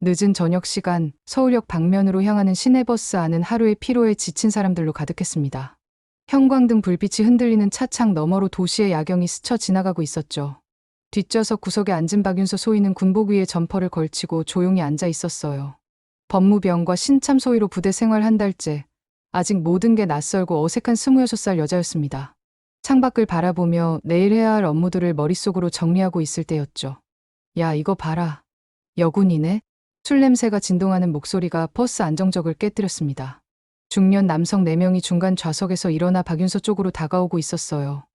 늦은 저녁 시간 서울역 방면으로 향하는 시내버스 안은 하루의 피로에 지친 사람들로 가득했습니다. 형광등 불빛이 흔들리는 차창 너머로 도시의 야경이 스쳐 지나가고 있었죠. 뒷좌석 구석에 앉은 박윤서 소위는 군복 위에 점퍼를 걸치고 조용히 앉아 있었어요. 법무병과 신참 소위로 부대 생활 한 달째. 아직 모든 게 낯설고 어색한 26살 여자였습니다. 창밖을 바라보며 내일 해야 할 업무들을 머릿속으로 정리하고 있을 때였죠. 야, 이거 봐라. 여군이네? 술 냄새가 진동하는 목소리가 버스 안정적을 깨뜨렸습니다. 중년 남성 4명이 중간 좌석에서 일어나 박윤서 쪽으로 다가오고 있었어요.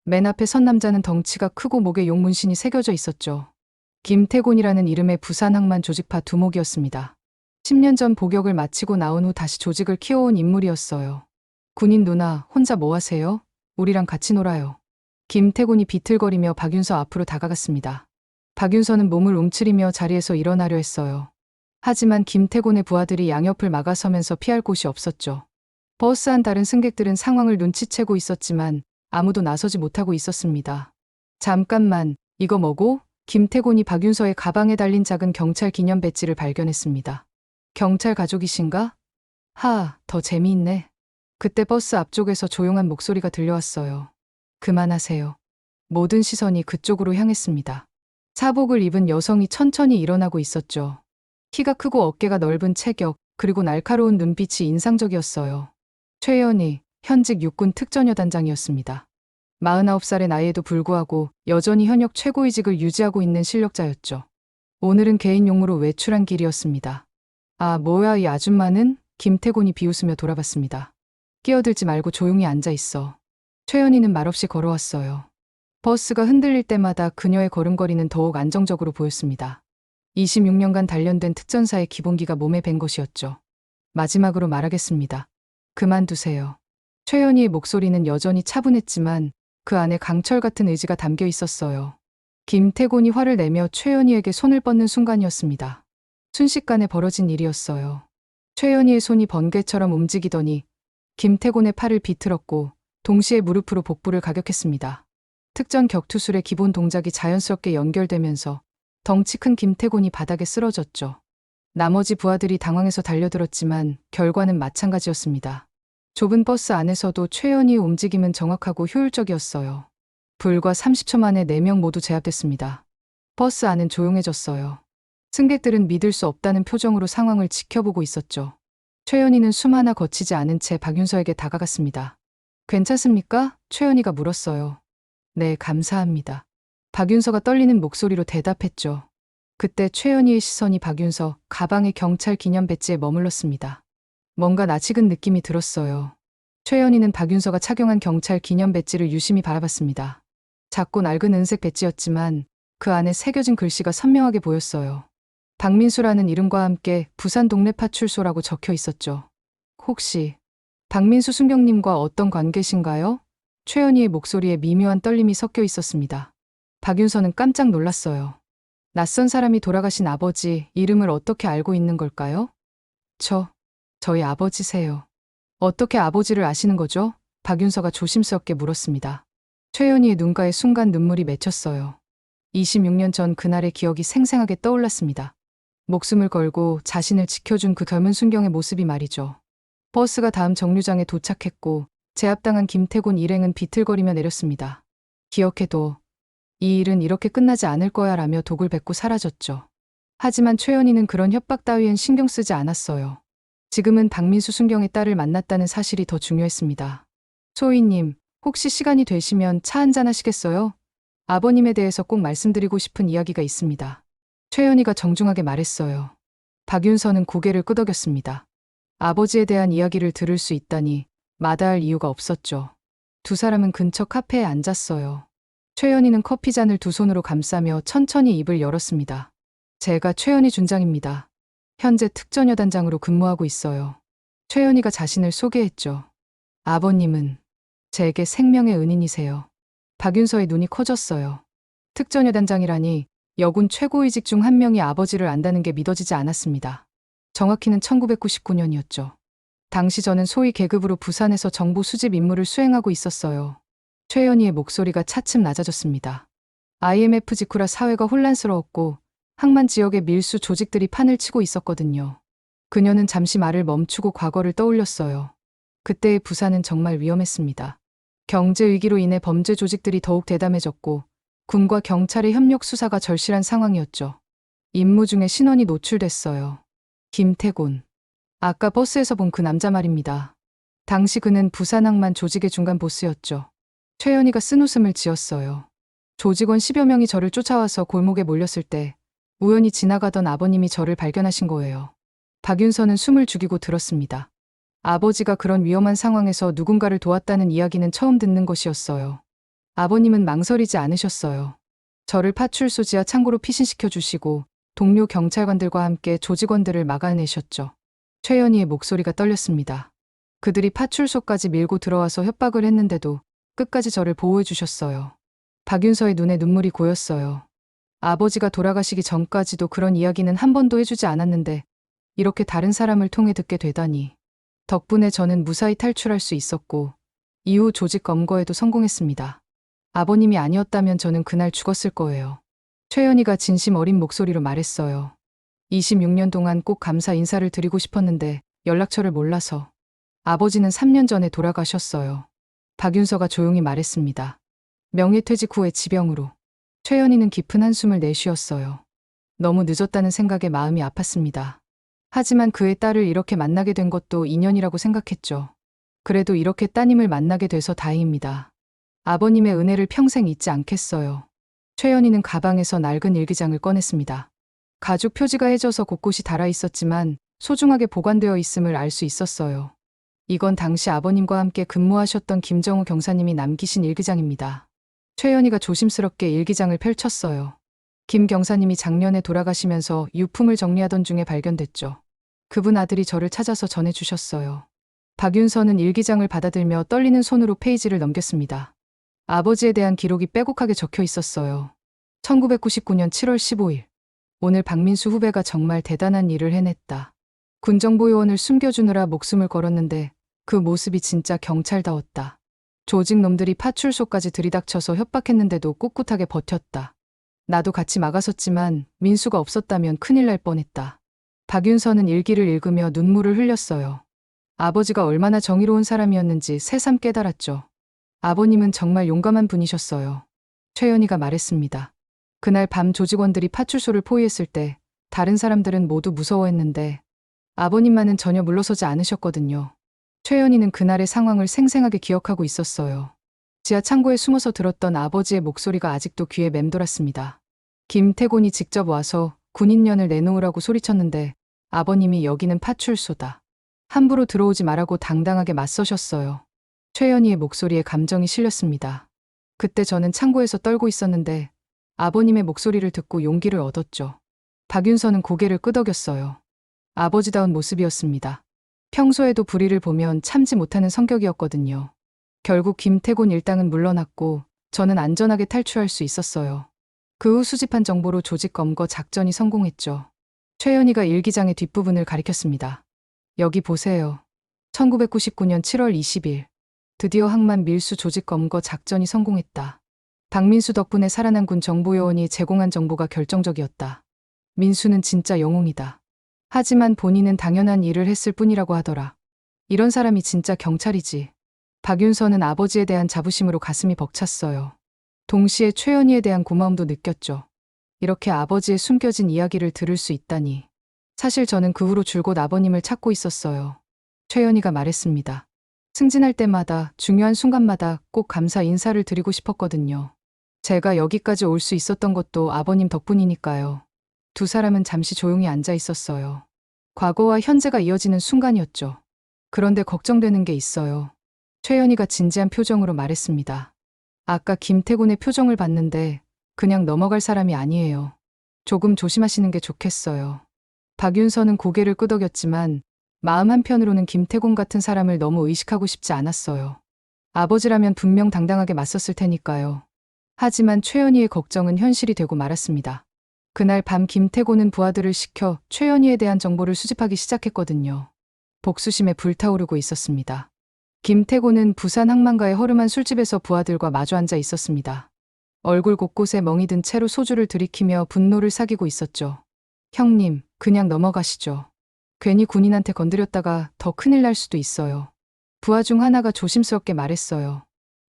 맨 앞에 선 남자는 덩치가 크고 목에 용문신이 새겨져 있었죠. 김태곤이라는 이름의 부산 항만 조직파 두목이었습니다. 10년 전 복역을 마치고 나온 후 다시 조직을 키워온 인물이었어요. 군인 누나, 혼자 뭐 하세요? 우리랑 같이 놀아요. 김태곤이 비틀거리며 박윤서 앞으로 다가갔습니다. 박윤서는 몸을 움츠리며 자리에서 일어나려 했어요. 하지만 김태곤의 부하들이 양옆을 막아서면서 피할 곳이 없었죠. 버스 안 다른 승객들은 상황을 눈치채고 있었지만 아무도 나서지 못하고 있었습니다. 잠깐만, 이거 뭐고? 김태곤이 박윤서의 가방에 달린 작은 경찰 기념 배지를 발견했습니다. 경찰 가족이신가? 더 재미있네. 그때 버스 앞쪽에서 조용한 목소리가 들려왔어요. 그만하세요. 모든 시선이 그쪽으로 향했습니다. 사복을 입은 여성이 천천히 일어나고 있었죠. 키가 크고 어깨가 넓은 체격, 그리고 날카로운 눈빛이 인상적이었어요. 최연희, 현직 육군 특전여단장이었습니다. 49살의 나이에도 불구하고 여전히 현역 최고위직을 유지하고 있는 실력자였죠. 오늘은 개인 용무로 외출한 길이었습니다. 아, 뭐야 이 아줌마는? 김태곤이 비웃으며 돌아봤습니다. 끼어들지 말고 조용히 앉아 있어. 최연희는 말없이 걸어왔어요. 버스가 흔들릴 때마다 그녀의 걸음걸이는 더욱 안정적으로 보였습니다. 26년간 단련된 특전사의 기본기가 몸에 밴 것이었죠. 마지막으로 말하겠습니다. 그만두세요. 최연희의 목소리는 여전히 차분했지만 그 안에 강철 같은 의지가 담겨 있었어요. 김태곤이 화를 내며 최연희에게 손을 뻗는 순간이었습니다. 순식간에 벌어진 일이었어요. 최연희의 손이 번개처럼 움직이더니 김태곤의 팔을 비틀었고 동시에 무릎으로 복부를 가격했습니다. 특전 격투술의 기본 동작이 자연스럽게 연결되면서 덩치 큰 김태곤이 바닥에 쓰러졌죠. 나머지 부하들이 당황해서 달려들었지만 결과는 마찬가지였습니다. 좁은 버스 안에서도 최연희의 움직임은 정확하고 효율적이었어요. 불과 30초 만에 4명 모두 제압됐습니다. 버스 안은 조용해졌어요. 승객들은 믿을 수 없다는 표정으로 상황을 지켜보고 있었죠. 최연희는 숨 하나 거치지 않은 채 박윤서에게 다가갔습니다. 괜찮습니까? 최연희가 물었어요. 네, 감사합니다. 박윤서가 떨리는 목소리로 대답했죠. 그때 최연희의 시선이 박윤서 가방의 경찰 기념 배지에 머물렀습니다. 뭔가 낯익은 느낌이 들었어요. 최연희는 박윤서가 착용한 경찰 기념 배지를 유심히 바라봤습니다. 작고 낡은 은색 배지였지만 그 안에 새겨진 글씨가 선명하게 보였어요. 박민수라는 이름과 함께 부산 동네 파출소라고 적혀 있었죠. 혹시 박민수 순경님과 어떤 관계신가요? 최연희의 목소리에 미묘한 떨림이 섞여 있었습니다. 박윤서는 깜짝 놀랐어요. 낯선 사람이 돌아가신 아버지 이름을 어떻게 알고 있는 걸까요? 저희 아버지세요. 어떻게 아버지를 아시는 거죠? 박윤서가 조심스럽게 물었습니다. 최연희의 눈가에 순간 눈물이 맺혔어요. 26년 전 그날의 기억이 생생하게 떠올랐습니다. 목숨을 걸고 자신을 지켜준 그 젊은 순경의 모습이 말이죠. 버스가 다음 정류장에 도착했고 제압당한 김태곤 일행은 비틀거리며 내렸습니다. 기억해도 이 일은 이렇게 끝나지 않을 거야 라며 독을 뱉고 사라졌죠. 하지만 최연희는 그런 협박 따위엔 신경 쓰지 않았어요. 지금은 박민수 순경의 딸을 만났다는 사실이 더 중요했습니다. 소희님, 혹시 시간이 되시면 차 한잔 하시겠어요? 아버님에 대해서 꼭 말씀드리고 싶은 이야기가 있습니다. 최연희가 정중하게 말했어요. 박윤서는 고개를 끄덕였습니다. 아버지에 대한 이야기를 들을 수 있다니 마다할 이유가 없었죠. 두 사람은 근처 카페에 앉았어요. 최연희는 커피잔을 두 손으로 감싸며 천천히 입을 열었습니다. 제가 최연희 준장입니다. 현재 특전여단장으로 근무하고 있어요. 최연희가 자신을 소개했죠. 아버님은 제게 생명의 은인이세요. 박윤서의 눈이 커졌어요. 특전여단장이라니 여군 최고위직 중 한 명이 아버지를 안다는 게 믿어지지 않았습니다. 정확히는 1999년이었죠. 당시 저는 소위 계급으로 부산에서 정보 수집 임무를 수행하고 있었어요. 최연희의 목소리가 차츰 낮아졌습니다. IMF 직후라 사회가 혼란스러웠고 항만 지역의 밀수 조직들이 판을 치고 있었거든요. 그녀는 잠시 말을 멈추고 과거를 떠올렸어요. 그때의 부산은 정말 위험했습니다. 경제 위기로 인해 범죄 조직들이 더욱 대담해졌고 군과 경찰의 협력 수사가 절실한 상황이었죠. 임무 중에 신원이 노출됐어요. 김태곤. 아까 버스에서 본 그 남자 말입니다. 당시 그는 부산 항만 조직의 중간 보스였죠. 최연희가 쓴웃음을 지었어요. 조직원 10여 명이 저를 쫓아와서 골목에 몰렸을 때 우연히 지나가던 아버님이 저를 발견하신 거예요. 박윤서는 숨을 죽이고 들었습니다. 아버지가 그런 위험한 상황에서 누군가를 도왔다는 이야기는 처음 듣는 것이었어요. 아버님은 망설이지 않으셨어요. 저를 파출소 지하 창고로 피신시켜 주시고 동료 경찰관들과 함께 조직원들을 막아내셨죠. 최연희의 목소리가 떨렸습니다. 그들이 파출소까지 밀고 들어와서 협박을 했는데도 끝까지 저를 보호해 주셨어요. 박윤서의 눈에 눈물이 고였어요. 아버지가 돌아가시기 전까지도 그런 이야기는 한 번도 해주지 않았는데 이렇게 다른 사람을 통해 듣게 되다니. 덕분에 저는 무사히 탈출할 수 있었고 이후 조직 검거에도 성공했습니다. 아버님이 아니었다면 저는 그날 죽었을 거예요. 최연희가 진심 어린 목소리로 말했어요. 26년 동안 꼭 감사 인사를 드리고 싶었는데 연락처를 몰라서. 아버지는 3년 전에 돌아가셨어요. 박윤서가 조용히 말했습니다. 명예퇴직 후에 지병으로. 최연희는 깊은 한숨을 내쉬었어요. 너무 늦었다는 생각에 마음이 아팠습니다. 하지만 그의 딸을 이렇게 만나게 된 것도 인연이라고 생각했죠. 그래도 이렇게 따님을 만나게 돼서 다행입니다. 아버님의 은혜를 평생 잊지 않겠어요. 최연희는 가방에서 낡은 일기장을 꺼냈습니다. 가죽 표지가 해져서 곳곳이 달아 있었지만 소중하게 보관되어 있음을 알 수 있었어요. 이건 당시 아버님과 함께 근무하셨던 김정우 경사님이 남기신 일기장입니다. 최연희가 조심스럽게 일기장을 펼쳤어요. 김 경사님이 작년에 돌아가시면서 유품을 정리하던 중에 발견됐죠. 그분 아들이 저를 찾아서 전해주셨어요. 박윤서는 일기장을 받아들며 떨리는 손으로 페이지를 넘겼습니다. 아버지에 대한 기록이 빼곡하게 적혀 있었어요. 1999년 7월 15일. 오늘 박민수 후배가 정말 대단한 일을 해냈다. 군정보요원을 숨겨주느라 목숨을 걸었는데 그 모습이 진짜 경찰다웠다. 조직 놈들이 파출소까지 들이닥쳐서 협박했는데도 꿋꿋하게 버텼다. 나도 같이 막아섰지만 민수가 없었다면 큰일 날 뻔했다. 박윤서는 일기를 읽으며 눈물을 흘렸어요. 아버지가 얼마나 정의로운 사람이었는지 새삼 깨달았죠. 아버님은 정말 용감한 분이셨어요. 최연희가 말했습니다. 그날 밤 조직원들이 파출소를 포위했을 때 다른 사람들은 모두 무서워했는데 아버님만은 전혀 물러서지 않으셨거든요. 최연희는 그날의 상황을 생생하게 기억하고 있었어요. 지하 창고에 숨어서 들었던 아버지의 목소리가 아직도 귀에 맴돌았습니다. 김태곤이 직접 와서 군인련을 내놓으라고 소리쳤는데 아버님이 여기는 파출소다. 함부로 들어오지 말라고 당당하게 맞서셨어요. 최연희의 목소리에 감정이 실렸습니다. 그때 저는 창고에서 떨고 있었는데 아버님의 목소리를 듣고 용기를 얻었죠. 박윤서는 고개를 끄덕였어요. 아버지다운 모습이었습니다. 평소에도 불의를 보면 참지 못하는 성격이었거든요. 결국 김태곤 일당은 물러났고 저는 안전하게 탈출할 수 있었어요. 그 후 수집한 정보로 조직 검거 작전이 성공했죠. 최연희가 일기장의 뒷부분을 가리켰습니다. 여기 보세요. 1999년 7월 20일. 드디어 항만 밀수 조직 검거 작전이 성공했다. 박민수 덕분에 살아난 군 정보요원이 제공한 정보가 결정적이었다. 민수는 진짜 영웅이다. 하지만 본인은 당연한 일을 했을 뿐이라고 하더라. 이런 사람이 진짜 경찰이지. 박윤서는 아버지에 대한 자부심으로 가슴이 벅찼어요. 동시에 최연희에 대한 고마움도 느꼈죠. 이렇게 아버지의 숨겨진 이야기를 들을 수 있다니. 사실 저는 그 후로 줄곧 아버님을 찾고 있었어요. 최연희가 말했습니다. 승진할 때마다 중요한 순간마다 꼭 감사 인사를 드리고 싶었거든요. 제가 여기까지 올 수 있었던 것도 아버님 덕분이니까요. 두 사람은 잠시 조용히 앉아 있었어요. 과거와 현재가 이어지는 순간이었죠. 그런데 걱정되는 게 있어요. 최연희가 진지한 표정으로 말했습니다. 아까 김태곤의 표정을 봤는데 그냥 넘어갈 사람이 아니에요. 조금 조심하시는 게 좋겠어요. 박윤서는 고개를 끄덕였지만 마음 한편으로는 김태곤 같은 사람을 너무 의식하고 싶지 않았어요. 아버지라면 분명 당당하게 맞섰을 테니까요. 하지만 최연희의 걱정은 현실이 되고 말았습니다. 그날 밤 김태곤은 부하들을 시켜 최연희에 대한 정보를 수집하기 시작했거든요. 복수심에 불타오르고 있었습니다. 김태곤은 부산 항만가의 허름한 술집에서 부하들과 마주 앉아 있었습니다. 얼굴 곳곳에 멍이 든 채로 소주를 들이키며 분노를 사귀고 있었죠. 형님, 그냥 넘어가시죠. 괜히 군인한테 건드렸다가 더 큰일 날 수도 있어요. 부하 중 하나가 조심스럽게 말했어요.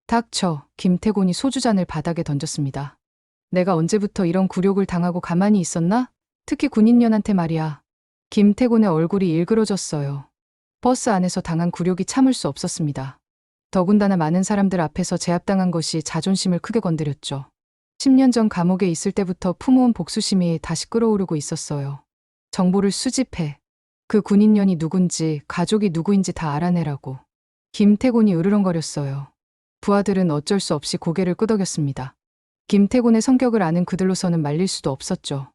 닥쳐. 김태곤이 소주잔을 바닥에 던졌습니다. 내가 언제부터 이런 굴욕을 당하고 가만히 있었나? 특히 군인년한테 말이야. 김태곤의 얼굴이 일그러졌어요. 버스 안에서 당한 굴욕이 참을 수 없었습니다. 더군다나 많은 사람들 앞에서 제압당한 것이 자존심을 크게 건드렸죠. 10년 전 감옥에 있을 때부터 품어온 복수심이 다시 끓어오르고 있었어요. 정보를 수집해. 그 군인년이 누군지, 가족이 누구인지 다 알아내라고. 김태곤이 으르렁거렸어요. 부하들은 어쩔 수 없이 고개를 끄덕였습니다. 김태곤의 성격을 아는 그들로서는 말릴 수도 없었죠.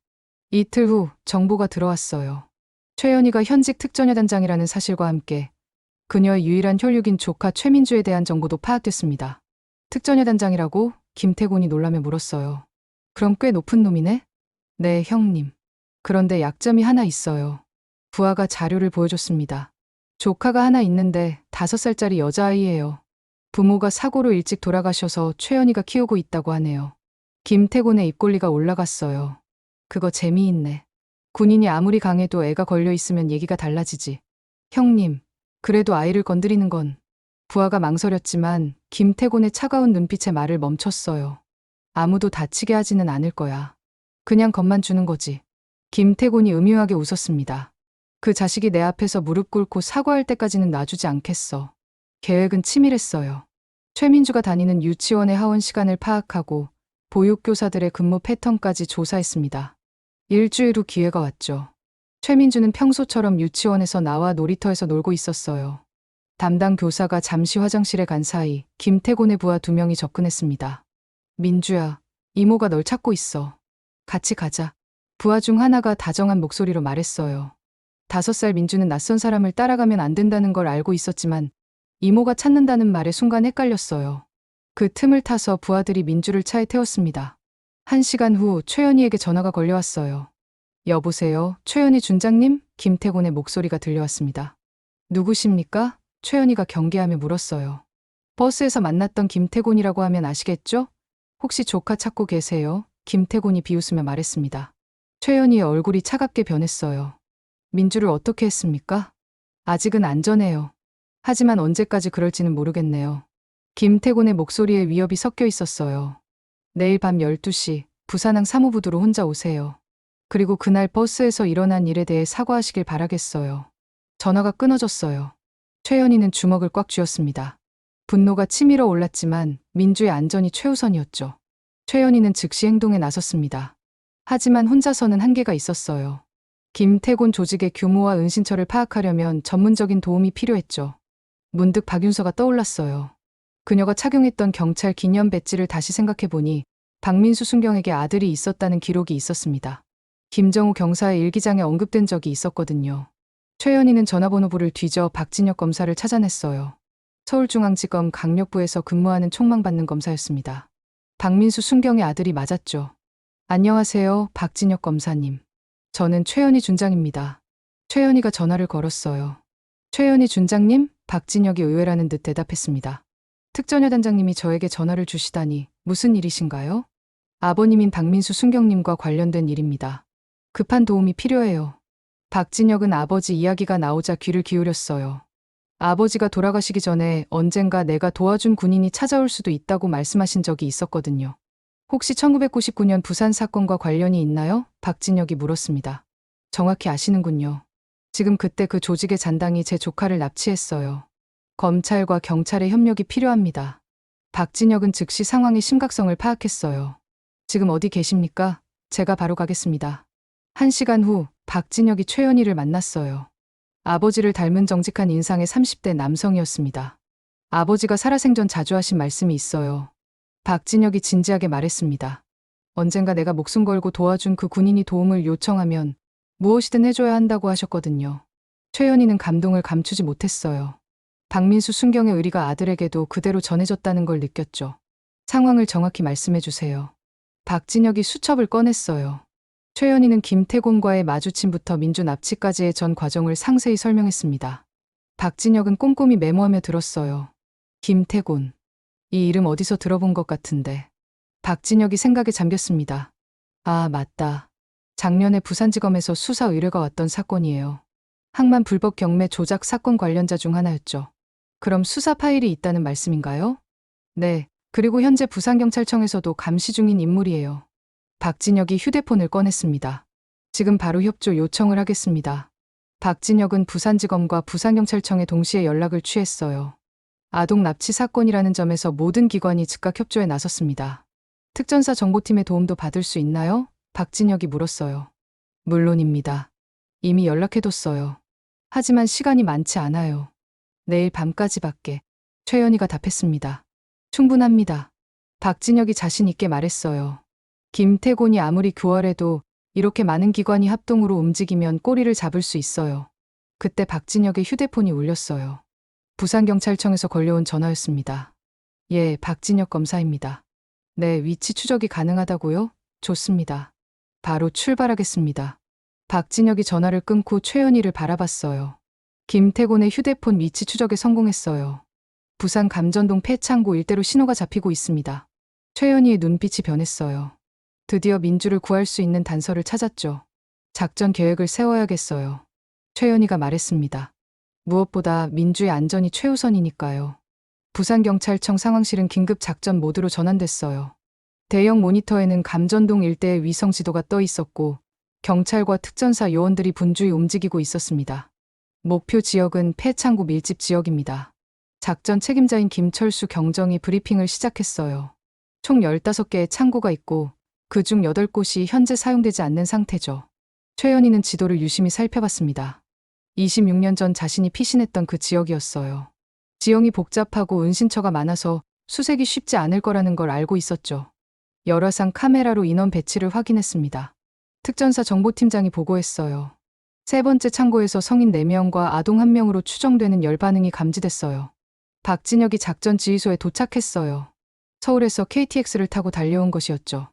이틀 후 정보가 들어왔어요. 최연희가 현직 특전여단장이라는 사실과 함께 그녀의 유일한 혈육인 조카 최민주에 대한 정보도 파악됐습니다. 특전여단장이라고? 김태곤이 놀라며 물었어요. 그럼 꽤 높은 놈이네? 네, 형님. 그런데 약점이 하나 있어요. 부하가 자료를 보여줬습니다. 조카가 하나 있는데 5살짜리 여자아이예요. 부모가 사고로 일찍 돌아가셔서 최연희가 키우고 있다고 하네요. 김태곤의 입꼬리가 올라갔어요. 그거 재미있네. 군인이 아무리 강해도 애가 걸려 있으면 얘기가 달라지지. 형님, 그래도 아이를 건드리는 건. 부하가 망설였지만 김태곤의 차가운 눈빛에 말을 멈췄어요. 아무도 다치게 하지는 않을 거야. 그냥 겁만 주는 거지. 김태곤이 음흉하게 웃었습니다. 그 자식이 내 앞에서 무릎 꿇고 사과할 때까지는 놔주지 않겠어. 계획은 치밀했어요. 최민주가 다니는 유치원의 하원 시간을 파악하고 보육교사들의 근무 패턴까지 조사했습니다. 일주일 후 기회가 왔죠. 최민주는 평소처럼 유치원에서 나와 놀이터에서 놀고 있었어요. 담당 교사가 잠시 화장실에 간 사이 김태곤의 부하 2명이 접근했습니다. 민주야, 이모가 널 찾고 있어. 같이 가자. 부하 중 하나가 다정한 목소리로 말했어요. 5살 민주는 낯선 사람을 따라가면 안 된다는 걸 알고 있었지만 이모가 찾는다는 말에 순간 헷갈렸어요. 그 틈을 타서 부하들이 민주를 차에 태웠습니다. 1시간 후 최연희에게 전화가 걸려왔어요. 여보세요, 최연희 준장님? 김태곤의 목소리가 들려왔습니다. 누구십니까? 최연희가 경계하며 물었어요. 버스에서 만났던 김태곤이라고 하면 아시겠죠? 혹시 조카 찾고 계세요? 김태곤이 비웃으며 말했습니다. 최연희의 얼굴이 차갑게 변했어요. 민주를 어떻게 했습니까? 아직은 안전해요. 하지만 언제까지 그럴지는 모르겠네요. 김태곤의 목소리에 위협이 섞여 있었어요. 내일 밤 12시 부산항 사무부두로 혼자 오세요. 그리고 그날 버스에서 일어난 일에 대해 사과하시길 바라겠어요. 전화가 끊어졌어요. 최연희는 주먹을 꽉 쥐었습니다. 분노가 치밀어 올랐지만 민주의 안전이 최우선이었죠. 최연희는 즉시 행동에 나섰습니다. 하지만 혼자서는 한계가 있었어요. 김태곤 조직의 규모와 은신처를 파악하려면 전문적인 도움이 필요했죠. 문득 박윤서가 떠올랐어요. 그녀가 착용했던 경찰 기념 배지를 다시 생각해보니 박민수 순경에게 아들이 있었다는 기록이 있었습니다. 김정우 경사의 일기장에 언급된 적이 있었거든요. 최연희는 전화번호부를 뒤져 박진혁 검사를 찾아냈어요. 서울중앙지검 강력부에서 근무하는 촉망받는 검사였습니다. 박민수 순경의 아들이 맞았죠. 안녕하세요, 박진혁 검사님. 저는 최연희 준장입니다. 최연희가 전화를 걸었어요. 최연희 준장님? 박진혁이 의외라는 듯 대답했습니다. 특전여단장님이 저에게 전화를 주시다니 무슨 일이신가요? 아버님인 박민수 순경님과 관련된 일입니다. 급한 도움이 필요해요. 박진혁은 아버지 이야기가 나오자 귀를 기울였어요. 아버지가 돌아가시기 전에 언젠가 내가 도와준 군인이 찾아올 수도 있다고 말씀하신 적이 있었거든요. 혹시 1999년 부산 사건과 관련이 있나요? 박진혁이 물었습니다. 정확히 아시는군요. 지금 그때 그 조직의 잔당이 제 조카를 납치했어요. 검찰과 경찰의 협력이 필요합니다. 박진혁은 즉시 상황의 심각성을 파악했어요. 지금 어디 계십니까? 제가 바로 가겠습니다. 1시간 후 박진혁이 최연희를 만났어요. 아버지를 닮은 정직한 인상의 30대 남성이었습니다. 아버지가 살아생전 자주 하신 말씀이 있어요. 박진혁이 진지하게 말했습니다. 언젠가 내가 목숨 걸고 도와준 그 군인이 도움을 요청하면 무엇이든 해줘야 한다고 하셨거든요. 최연희는 감동을 감추지 못했어요. 박민수 순경의 의리가 아들에게도 그대로 전해졌다는 걸 느꼈죠. 상황을 정확히 말씀해 주세요. 박진혁이 수첩을 꺼냈어요. 최연희는 김태곤과의 마주침부터 민주 납치까지의 전 과정을 상세히 설명했습니다. 박진혁은 꼼꼼히 메모하며 들었어요. 김태곤. 이 이름 어디서 들어본 것 같은데. 박진혁이 생각에 잠겼습니다. 아, 맞다. 작년에 부산지검에서 수사 의뢰가 왔던 사건이에요. 항만 불법 경매 조작 사건 관련자 중 하나였죠. 그럼 수사 파일이 있다는 말씀인가요? 네, 그리고 현재 부산경찰청에서도 감시 중인 인물이에요. 박진혁이 휴대폰을 꺼냈습니다. 지금 바로 협조 요청을 하겠습니다. 박진혁은 부산지검과 부산경찰청에 동시에 연락을 취했어요. 아동 납치 사건이라는 점에서 모든 기관이 즉각 협조에 나섰습니다. 특전사 정보팀의 도움도 받을 수 있나요? 박진혁이 물었어요. 물론입니다. 이미 연락해뒀어요. 하지만 시간이 많지 않아요. 내일 밤까지밖에. 최연희가 답했습니다. 충분합니다. 박진혁이 자신 있게 말했어요. 김태곤이 아무리 교활해도 이렇게 많은 기관이 합동으로 움직이면 꼬리를 잡을 수 있어요. 그때 박진혁의 휴대폰이 울렸어요. 부산경찰청에서 걸려온 전화였습니다. 예, 박진혁 검사입니다. 네, 위치 추적이 가능하다고요? 좋습니다. 바로 출발하겠습니다. 박진혁이 전화를 끊고 최연희를 바라봤어요. 김태곤의 휴대폰 위치 추적에 성공했어요. 부산 감전동 폐창고 일대로 신호가 잡히고 있습니다. 최연희의 눈빛이 변했어요. 드디어 민주를 구할 수 있는 단서를 찾았죠. 작전 계획을 세워야겠어요. 최연희가 말했습니다. 무엇보다 민주의 안전이 최우선이니까요. 부산경찰청 상황실은 긴급 작전 모드로 전환됐어요. 대형 모니터에는 감전동 일대의 위성 지도가 떠 있었고 경찰과 특전사 요원들이 분주히 움직이고 있었습니다. 목표 지역은 폐창고 밀집 지역입니다. 작전 책임자인 김철수 경정이 브리핑을 시작했어요. 총 15개의 창고가 있고 그중 8곳이 현재 사용되지 않는 상태죠. 최연희는 지도를 유심히 살펴봤습니다. 26년 전 자신이 피신했던 그 지역이었어요. 지형이 복잡하고 은신처가 많아서 수색이 쉽지 않을 거라는 걸 알고 있었죠. 열화상 카메라로 인원 배치를 확인했습니다. 특전사 정보팀장이 보고했어요. 세 번째 창고에서 성인 4명과 아동 1명으로 추정되는 열 반응이 감지됐어요. 박진혁이 작전 지휘소에 도착했어요. 서울에서 KTX를 타고 달려온 것이었죠.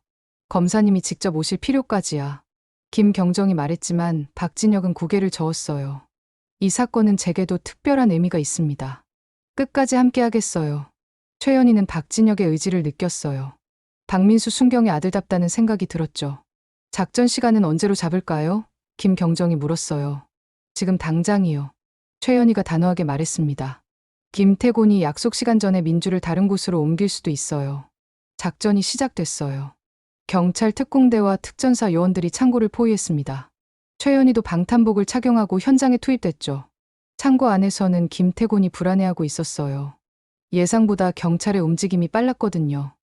검사님이 직접 오실 필요까지야. 김경정이 말했지만 박진혁은 고개를 저었어요. 이 사건은 제게도 특별한 의미가 있습니다. 끝까지 함께하겠어요. 최연희는 박진혁의 의지를 느꼈어요. 박민수 순경의 아들답다는 생각이 들었죠. 작전 시간은 언제로 잡을까요? 김경정이 물었어요. 지금 당장이요. 최연희가 단호하게 말했습니다. 김태곤이 약속 시간 전에 민주를 다른 곳으로 옮길 수도 있어요. 작전이 시작됐어요. 경찰 특공대와 특전사 요원들이 창고를 포위했습니다. 최연희도 방탄복을 착용하고 현장에 투입됐죠. 창고 안에서는 김태곤이 불안해하고 있었어요. 예상보다 경찰의 움직임이 빨랐거든요.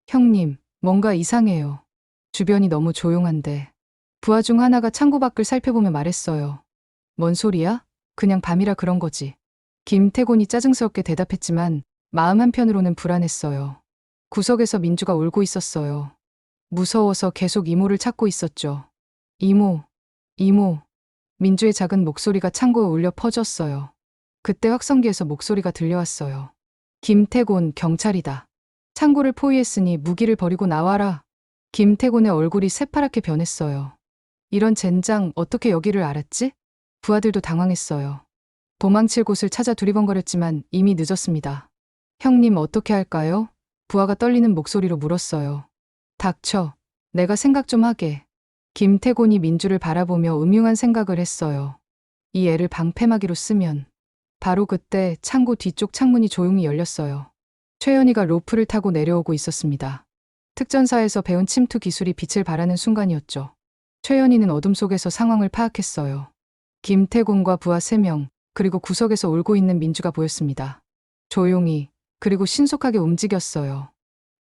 형님, 뭔가 이상해요. 주변이 너무 조용한데. 부하 중 하나가 창고 밖을 살펴보며 말했어요. 뭔 소리야? 그냥 밤이라 그런 거지. 김태곤이 짜증스럽게 대답했지만 마음 한편으로는 불안했어요. 구석에서 민주가 울고 있었어요. 무서워서 계속 이모를 찾고 있었죠. 이모, 이모. 민주의 작은 목소리가 창고에 울려 퍼졌어요. 그때 확성기에서 목소리가 들려왔어요. 김태곤, 경찰이다. 창고를 포위했으니 무기를 버리고 나와라. 김태곤의 얼굴이 새파랗게 변했어요. 이런 젠장, 어떻게 여기를 알았지? 부하들도 당황했어요. 도망칠 곳을 찾아 두리번거렸지만 이미 늦었습니다. 형님, 어떻게 할까요? 부하가 떨리는 목소리로 물었어요. 닥쳐. 내가 생각 좀 하게. 김태곤이 민주를 바라보며 음흉한 생각을 했어요. 이 애를 방패막이로 쓰면. 바로 그때 창고 뒤쪽 창문이 조용히 열렸어요. 최연희가 로프를 타고 내려오고 있었습니다. 특전사에서 배운 침투 기술이 빛을 발하는 순간이었죠. 최연희는 어둠 속에서 상황을 파악했어요. 김태곤과 부하 3명, 그리고 구석에서 울고 있는 민주가 보였습니다. 조용히, 그리고 신속하게 움직였어요.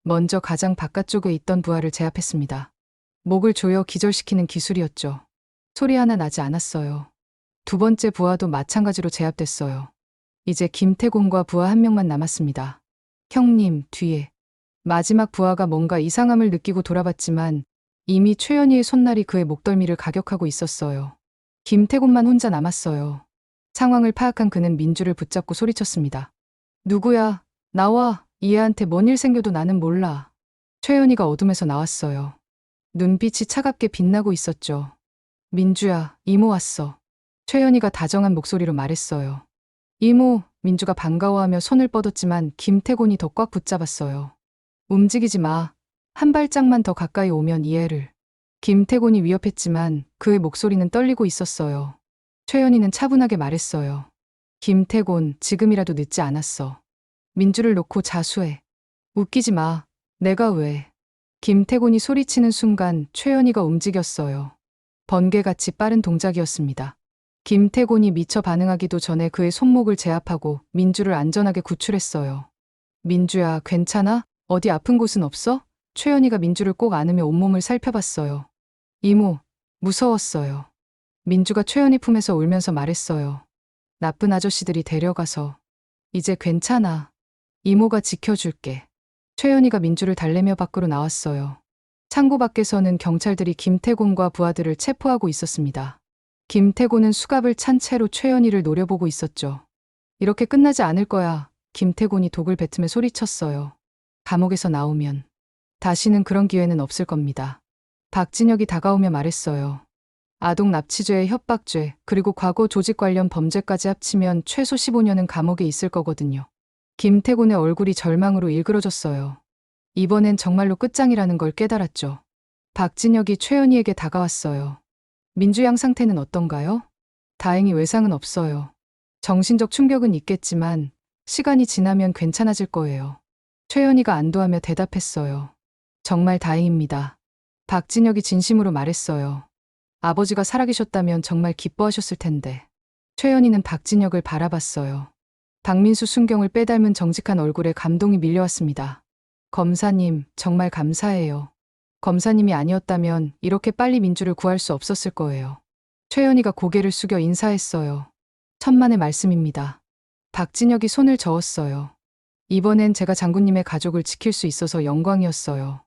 먼저 가장 바깥쪽에 있던 부하를 제압했습니다. 목을 조여 기절시키는 기술이었죠. 소리 하나 나지 않았어요. 두 번째 부하도 마찬가지로 제압됐어요. 이제 김태곤과 부하 1명만 남았습니다. 형님, 뒤에. 마지막 부하가 뭔가 이상함을 느끼고 돌아봤지만 이미 최연희의 손날이 그의 목덜미를 가격하고 있었어요. 김태곤만 혼자 남았어요. 상황을 파악한 그는 민주를 붙잡고 소리쳤습니다. 누구야? 나와. 이 애한테 뭔 일 생겨도 나는 몰라. 최연희가 어둠에서 나왔어요. 눈빛이 차갑게 빛나고 있었죠. 민주야, 이모 왔어. 최연희가 다정한 목소리로 말했어요. 이모, 민주가 반가워하며 손을 뻗었지만 김태곤이 더 꽉 붙잡았어요. 움직이지 마. 한 발짝만 더 가까이 오면 이해를. 김태곤이 위협했지만 그의 목소리는 떨리고 있었어요. 최연희는 차분하게 말했어요. 김태곤, 지금이라도 늦지 않았어. 민주를 놓고 자수해. 웃기지 마. 내가 왜. 김태곤이 소리치는 순간 최연희가 움직였어요. 번개같이 빠른 동작이었습니다. 김태곤이 미처 반응하기도 전에 그의 손목을 제압하고 민주를 안전하게 구출했어요. 민주야, 괜찮아? 어디 아픈 곳은 없어? 최연희가 민주를 꼭 안으며 온몸을 살펴봤어요. 이모, 무서웠어요. 민주가 최연희 품에서 울면서 말했어요. 나쁜 아저씨들이 데려가서. 이제 괜찮아. 이모가 지켜줄게. 최연희가 민주를 달래며 밖으로 나왔어요. 창고 밖에서는 경찰들이 김태곤과 부하들을 체포하고 있었습니다. 김태곤은 수갑을 찬 채로 최연희를 노려보고 있었죠. 이렇게 끝나지 않을 거야. 김태곤이 독을 뱉으며 소리쳤어요. 감옥에서 나오면 다시는 그런 기회는 없을 겁니다. 박진혁이 다가오며 말했어요. 아동 납치죄, 협박죄, 그리고 과거 조직 관련 범죄까지 합치면 최소 15년은 감옥에 있을 거거든요. 김태곤의 얼굴이 절망으로 일그러졌어요. 이번엔 정말로 끝장이라는 걸 깨달았죠. 박진혁이 최연희에게 다가왔어요. 민주 양 상태는 어떤가요? 다행히 외상은 없어요. 정신적 충격은 있겠지만 시간이 지나면 괜찮아질 거예요. 최연희가 안도하며 대답했어요. 정말 다행입니다. 박진혁이 진심으로 말했어요. 아버지가 살아계셨다면 정말 기뻐하셨을 텐데. 최연희는 박진혁을 바라봤어요. 박민수 순경을 빼닮은 정직한 얼굴에 감동이 밀려왔습니다. 검사님, 정말 감사해요. 검사님이 아니었다면 이렇게 빨리 민주를 구할 수 없었을 거예요. 최연희가 고개를 숙여 인사했어요. 천만의 말씀입니다. 박진혁이 손을 저었어요. 이번엔 제가 장군님의 가족을 지킬 수 있어서 영광이었어요.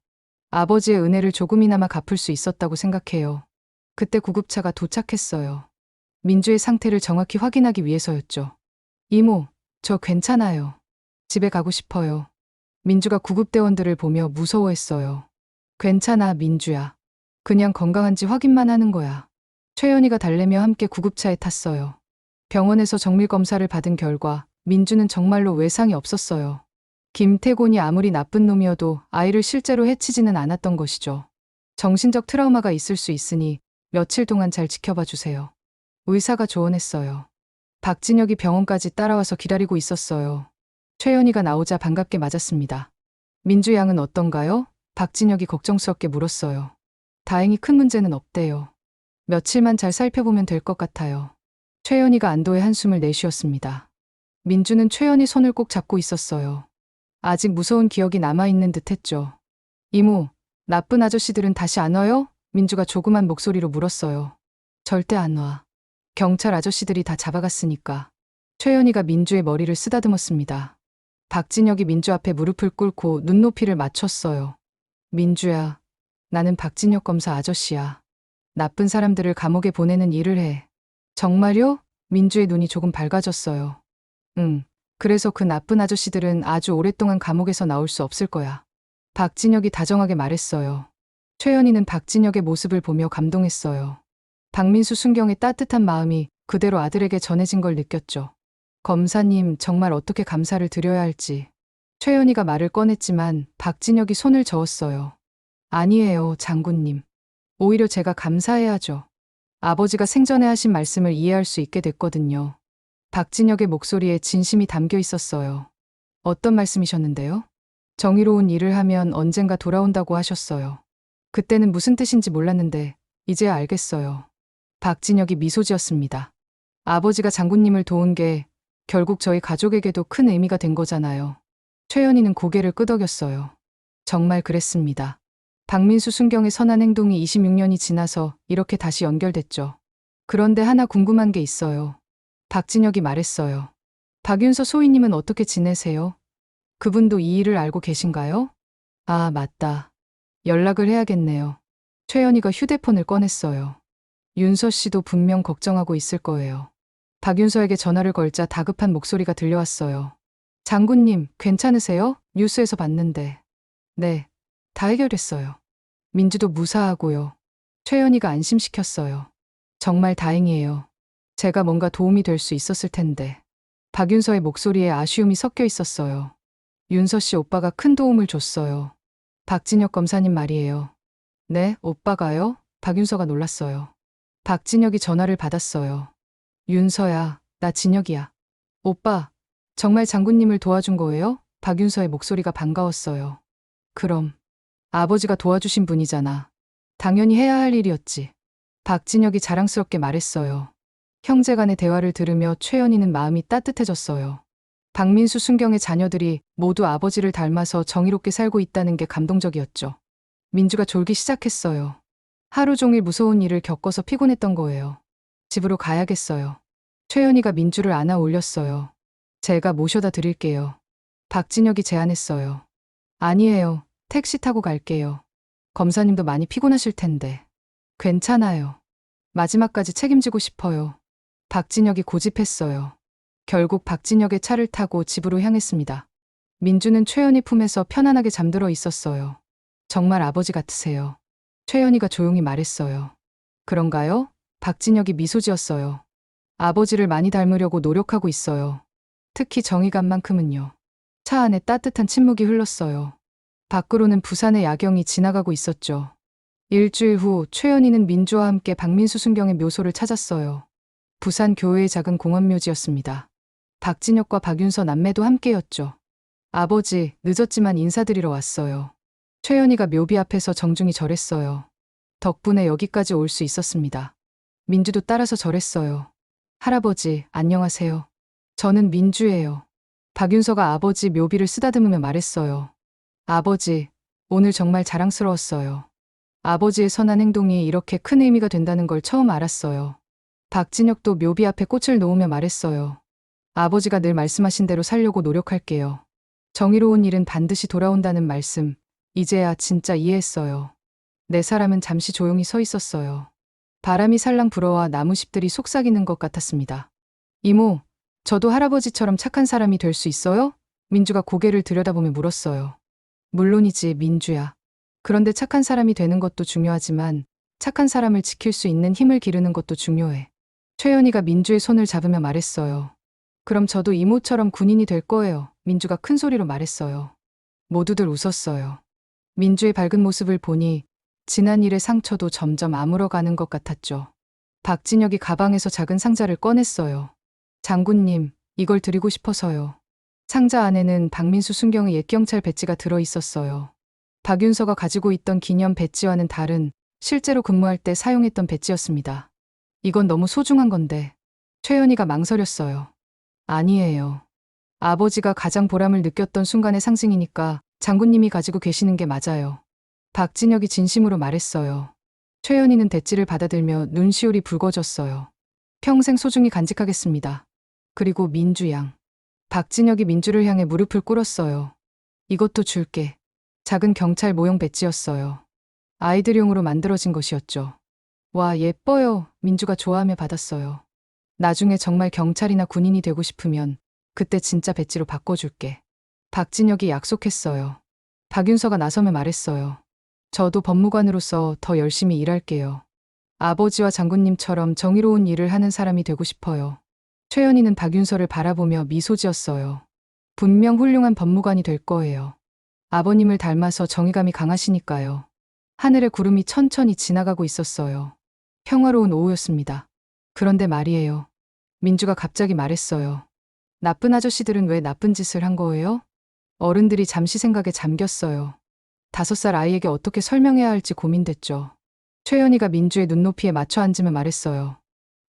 아버지의 은혜를 조금이나마 갚을 수 있었다고 생각해요. 그때 구급차가 도착했어요. 민주의 상태를 정확히 확인하기 위해서였죠. 이모, 저 괜찮아요. 집에 가고 싶어요. 민주가 구급대원들을 보며 무서워했어요. 괜찮아, 민주야. 그냥 건강한지 확인만 하는 거야. 최연희가 달래며 함께 구급차에 탔어요. 병원에서 정밀검사를 받은 결과 민주는 정말로 외상이 없었어요. 김태곤이 아무리 나쁜 놈이어도 아이를 실제로 해치지는 않았던 것이죠. 정신적 트라우마가 있을 수 있으니 며칠 동안 잘 지켜봐 주세요. 의사가 조언했어요. 박진혁이 병원까지 따라와서 기다리고 있었어요. 최연희가 나오자 반갑게 맞았습니다. 민주 양은 어떤가요? 박진혁이 걱정스럽게 물었어요. 다행히 큰 문제는 없대요. 며칠만 잘 살펴보면 될 것 같아요. 최연희가 안도의 한숨을 내쉬었습니다. 민주는 최연희 손을 꼭 잡고 있었어요. 아직 무서운 기억이 남아있는 듯했죠. 이모, 나쁜 아저씨들은 다시 안 와요? 민주가 조그만 목소리로 물었어요. 절대 안 와. 경찰 아저씨들이 다 잡아갔으니까. 최연희가 민주의 머리를 쓰다듬었습니다. 박진혁이 민주 앞에 무릎을 꿇고 눈높이를 맞췄어요. 민주야, 나는 박진혁 검사 아저씨야. 나쁜 사람들을 감옥에 보내는 일을 해. 정말요? 민주의 눈이 조금 밝아졌어요. 응, 그래서 그 나쁜 아저씨들은 아주 오랫동안 감옥에서 나올 수 없을 거야. 박진혁이 다정하게 말했어요. 최연희는 박진혁의 모습을 보며 감동했어요. 박민수 순경의 따뜻한 마음이 그대로 아들에게 전해진 걸 느꼈죠. 검사님, 정말 어떻게 감사를 드려야 할지. 최연희가 말을 꺼냈지만 박진혁이 손을 저었어요. 아니에요, 장군님. 오히려 제가 감사해야죠. 아버지가 생전에 하신 말씀을 이해할 수 있게 됐거든요. 박진혁의 목소리에 진심이 담겨 있었어요. 어떤 말씀이셨는데요? 정의로운 일을 하면 언젠가 돌아온다고 하셨어요. 그때는 무슨 뜻인지 몰랐는데 이제야 알겠어요. 박진혁이 미소 지었습니다. 아버지가 장군님을 도운 게 결국 저희 가족에게도 큰 의미가 된 거잖아요. 최연희는 고개를 끄덕였어요. 정말 그랬습니다. 박민수 순경의 선한 행동이 26년이 지나서 이렇게 다시 연결됐죠. 그런데 하나 궁금한 게 있어요. 박진혁이 말했어요. 박윤서 소위님은 어떻게 지내세요? 그분도 이 일을 알고 계신가요? 아, 맞다. 연락을 해야겠네요. 최연희가 휴대폰을 꺼냈어요. 윤서 씨도 분명 걱정하고 있을 거예요. 박윤서에게 전화를 걸자 다급한 목소리가 들려왔어요. 장군님, 괜찮으세요? 뉴스에서 봤는데. 네, 다 해결됐어요. 민주도 무사하고요. 최연희가 안심시켰어요. 정말 다행이에요. 제가 뭔가 도움이 될 수 있었을 텐데. 박윤서의 목소리에 아쉬움이 섞여 있었어요. 윤서 씨 오빠가 큰 도움을 줬어요. 박진혁 검사님 말이에요. 네, 오빠가요? 박윤서가 놀랐어요. 박진혁이 전화를 받았어요. 윤서야, 나 진혁이야. 오빠, 정말 장군님을 도와준 거예요? 박윤서의 목소리가 반가웠어요. 그럼, 아버지가 도와주신 분이잖아. 당연히 해야 할 일이었지. 박진혁이 자랑스럽게 말했어요. 형제간의 대화를 들으며 최연희는 마음이 따뜻해졌어요. 박민수 순경의 자녀들이 모두 아버지를 닮아서 정의롭게 살고 있다는 게 감동적이었죠. 민주가 졸기 시작했어요. 하루 종일 무서운 일을 겪어서 피곤했던 거예요. 집으로 가야겠어요. 최연희가 민주를 안아 올렸어요. 제가 모셔다 드릴게요. 박진혁이 제안했어요. 아니에요. 택시 타고 갈게요. 검사님도 많이 피곤하실 텐데. 괜찮아요. 마지막까지 책임지고 싶어요. 박진혁이 고집했어요. 결국 박진혁의 차를 타고 집으로 향했습니다. 민주는 최연희 품에서 편안하게 잠들어 있었어요. 정말 아버지 같으세요. 최연희가 조용히 말했어요. 그런가요? 박진혁이 미소 지었어요. 아버지를 많이 닮으려고 노력하고 있어요. 특히 정의감만큼은요. 차 안에 따뜻한 침묵이 흘렀어요. 밖으로는 부산의 야경이 지나가고 있었죠. 일주일 후 최연희는 민주와 함께 박민수 순경의 묘소를 찾았어요. 부산 교회의 작은 공원묘지였습니다. 박진혁과 박윤서 남매도 함께였죠. 아버지, 늦었지만 인사드리러 왔어요. 최연희가 묘비 앞에서 정중히 절했어요. 덕분에 여기까지 올 수 있었습니다. 민주도 따라서 절했어요. 할아버지, 안녕하세요. 저는 민주예요. 박윤서가 아버지 묘비를 쓰다듬으며 말했어요. 아버지, 오늘 정말 자랑스러웠어요. 아버지의 선한 행동이 이렇게 큰 의미가 된다는 걸 처음 알았어요. 박진혁도 묘비 앞에 꽃을 놓으며 말했어요. 아버지가 늘 말씀하신 대로 살려고 노력할게요. 정의로운 일은 반드시 돌아온다는 말씀, 이제야 진짜 이해했어요. 네 사람은 잠시 조용히 서 있었어요. 바람이 살랑 불어와 나무잎들이 속삭이는 것 같았습니다. 이모, 저도 할아버지처럼 착한 사람이 될 수 있어요? 민주가 고개를 들여다보며 물었어요. 물론이지, 민주야. 그런데 착한 사람이 되는 것도 중요하지만 착한 사람을 지킬 수 있는 힘을 기르는 것도 중요해. 최연희가 민주의 손을 잡으며 말했어요. 그럼 저도 이모처럼 군인이 될 거예요. 민주가 큰 소리로 말했어요. 모두들 웃었어요. 민주의 밝은 모습을 보니 지난 일의 상처도 점점 아물어가는 것 같았죠. 박진혁이 가방에서 작은 상자를 꺼냈어요. 장군님, 이걸 드리고 싶어서요. 상자 안에는 박민수 순경의 옛 경찰 배지가 들어 있었어요. 박윤서가 가지고 있던 기념 배지와는 다른 실제로 근무할 때 사용했던 배지였습니다. 이건 너무 소중한 건데. 최연희가 망설였어요. 아니에요. 아버지가 가장 보람을 느꼈던 순간의 상징이니까 장군님이 가지고 계시는 게 맞아요. 박진혁이 진심으로 말했어요. 최연희는 배지를 받아들며 눈시울이 붉어졌어요. 평생 소중히 간직하겠습니다. 그리고 민주 양. 박진혁이 민주를 향해 무릎을 꿇었어요. 이것도 줄게. 작은 경찰 모형 배지였어요. 아이들용으로 만들어진 것이었죠. 와, 예뻐요. 민주가 좋아하며 받았어요. 나중에 정말 경찰이나 군인이 되고 싶으면 그때 진짜 배지로 바꿔줄게. 박진혁이 약속했어요. 박윤서가 나서며 말했어요. 저도 법무관으로서 더 열심히 일할게요. 아버지와 장군님처럼 정의로운 일을 하는 사람이 되고 싶어요. 최연희는 박윤서를 바라보며 미소 지었어요. 분명 훌륭한 법무관이 될 거예요. 아버님을 닮아서 정의감이 강하시니까요. 하늘의 구름이 천천히 지나가고 있었어요. 평화로운 오후였습니다. 그런데 말이에요. 민주가 갑자기 말했어요. 나쁜 아저씨들은 왜 나쁜 짓을 한 거예요? 어른들이 잠시 생각에 잠겼어요. 5살 아이에게 어떻게 설명해야 할지 고민됐죠. 최연희가 민주의 눈높이에 맞춰 앉으며 말했어요.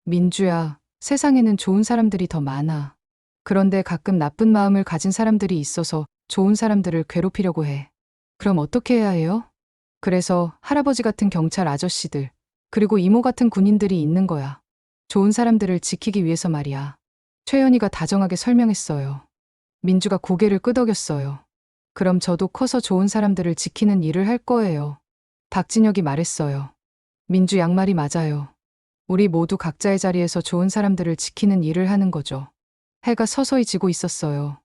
민주야, 세상에는 좋은 사람들이 더 많아. 그런데 가끔 나쁜 마음을 가진 사람들이 있어서 좋은 사람들을 괴롭히려고 해. 그럼 어떻게 해야 해요? 그래서 할아버지 같은 경찰 아저씨들, 그리고 이모 같은 군인들이 있는 거야. 좋은 사람들을 지키기 위해서 말이야. 최연희가 다정하게 설명했어요. 민주가 고개를 끄덕였어요. 그럼 저도 커서 좋은 사람들을 지키는 일을 할 거예요. 박진혁이 말했어요. 민주 양말이 맞아요. 우리 모두 각자의 자리에서 좋은 사람들을 지키는 일을 하는 거죠. 해가 서서히 지고 있었어요.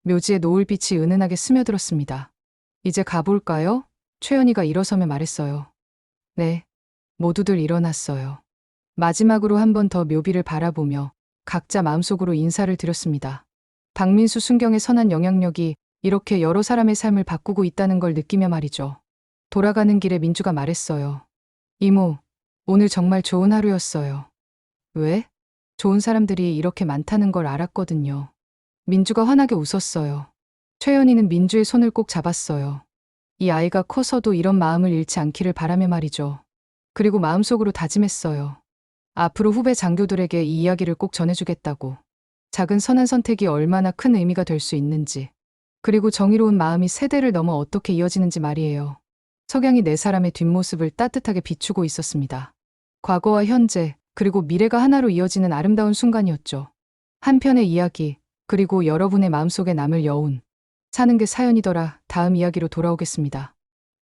묘지에 노을빛이 은은하게 스며들었습니다. 이제 가볼까요? 최연희가 일어서며 말했어요. 네. 모두들 일어났어요. 마지막으로 한 번 더 묘비를 바라보며 각자 마음속으로 인사를 드렸습니다. 박민수 순경의 선한 영향력이 이렇게 여러 사람의 삶을 바꾸고 있다는 걸 느끼며 말이죠. 돌아가는 길에 민주가 말했어요. 이모, 오늘 정말 좋은 하루였어요. 왜? 좋은 사람들이 이렇게 많다는 걸 알았거든요. 민주가 환하게 웃었어요. 최연희는 민주의 손을 꼭 잡았어요. 이 아이가 커서도 이런 마음을 잃지 않기를 바라며 말이죠. 그리고 마음속으로 다짐했어요. 앞으로 후배 장교들에게 이 이야기를 꼭 전해주겠다고. 작은 선한 선택이 얼마나 큰 의미가 될 수 있는지. 그리고 정의로운 마음이 세대를 넘어 어떻게 이어지는지 말이에요. 석양이 네 사람의 뒷모습을 따뜻하게 비추고 있었습니다. 과거와 현재, 그리고 미래가 하나로 이어지는 아름다운 순간이었죠. 한 편의 이야기, 그리고 여러분의 마음속에 남을 여운. 사는 게 사연이더라. 다음 이야기로 돌아오겠습니다.